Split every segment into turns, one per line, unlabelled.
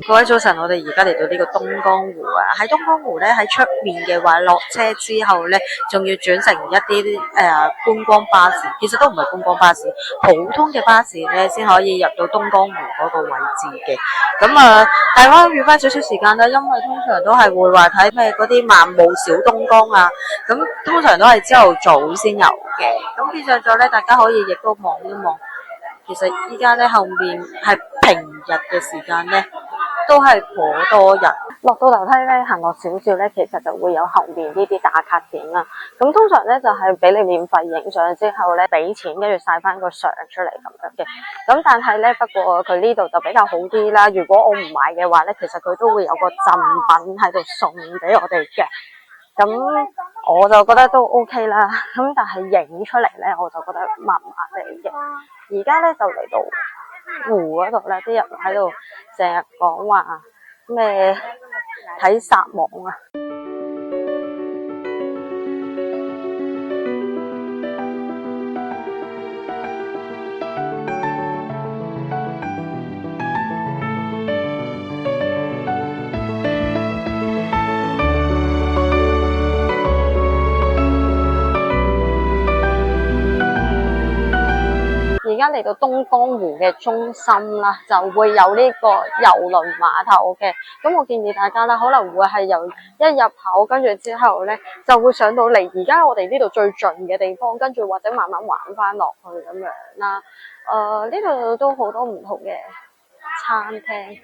各位早晨，我哋而家嚟到呢個東江湖啊！喺東江湖咧，喺出面嘅話落車之後咧，仲要轉乘一啲觀光巴士，其實都唔係觀光巴士，普通嘅巴士咧先可以入到東江湖嗰個位置嘅。咁大家預翻少少時間啦，因為通常都係會話睇咩嗰啲漫步小東江啊，咁通常都係朝頭早先有嘅。咁變相咗咧，大家可以亦都望一望。其實依家咧後面係平日嘅時間咧，都係頗多人。
落到樓梯咧，行落少少咧，其實就會有後面呢啲打卡點啦。咁通常咧就係俾你免費影相之後咧，俾錢跟住晒翻個相出嚟咁樣嘅。咁但係咧，不過佢呢度就比較好啲啦。如果我唔買嘅話咧，其實佢都會有個贈品喺度送俾我哋嘅。咁我就覺得都 OK 啦。咁但係影出嚟咧，我就覺得麻麻地嘅。而家咧就嚟到湖嗰度咧，啲人喺度成日講話咩睇撒網啊！而家嚟到東江湖嘅中心啦，就會有呢個郵輪碼頭嘅。咁我建議大家啦，可能會係由一入口，跟住之後咧就會上到嚟而家我哋呢度最盡嘅地方，跟住或者慢慢玩翻落去咁樣啦。呢度都好多唔同嘅餐廳。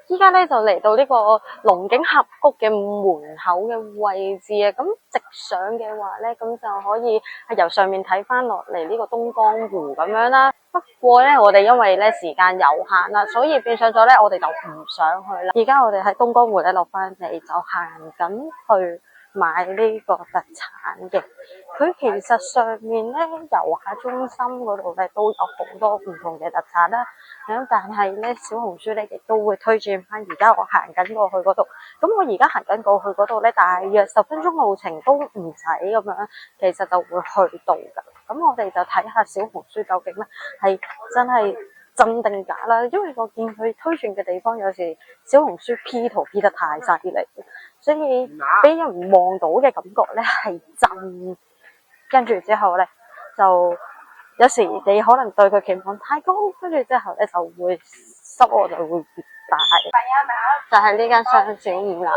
依家咧就嚟到呢個龍景峽谷嘅門口嘅位置啊，咁直上嘅話咧，咁就可以係由上面睇翻落嚟呢個東江湖咁樣啦。不過咧，我哋因為咧時間有限啦，所以變相咗咧，我哋就唔上去啦。而家我哋喺東江湖咧落翻嚟，就行緊去買呢個特產嘅。佢其實上面咧遊客中心嗰度咧都有好多唔同嘅特產啦。咁但係咧小紅書咧亦都會推薦翻而家我行緊過去嗰度。咁我而家行緊過去嗰度咧，大約10分鐘路程都唔使咁樣，其實就會去到噶。咁我哋就睇下小紅書究竟咧係真係真定假啦。因為我見佢推薦嘅地方有時小紅書 P 圖 P 得太犀利，所以俾人望到嘅感覺咧係真。跟住之後咧，就有時你可能對佢期望太高，跟住之後咧就會失望就會越大。就係呢間雙小五啦。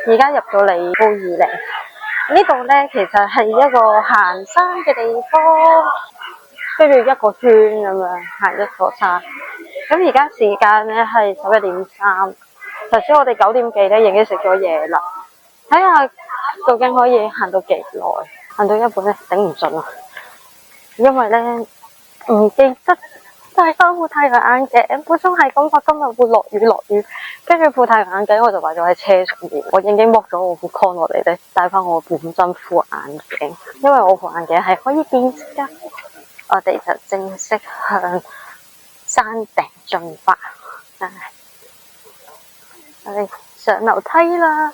而家入到嚟220呢度咧，其實係一個行山嘅地方。跟住一個圈咁樣行一座山。咁而家時間咧係11:3，頭先我哋9點幾咧已經食咗嘢啦。睇下究竟可以行到幾耐？行到一半咧頂唔順啦，因為咧唔記得帶翻副太陽眼鏡。本身係講話今日會落雨，跟住副太陽眼鏡我就擺咗喺車上邊。我已經剝咗我副 con 落嚟咧，帶翻我本身副眼鏡，因為我副眼鏡係可以變色噶。我哋就正式向山頂進發，我哋上樓梯啦。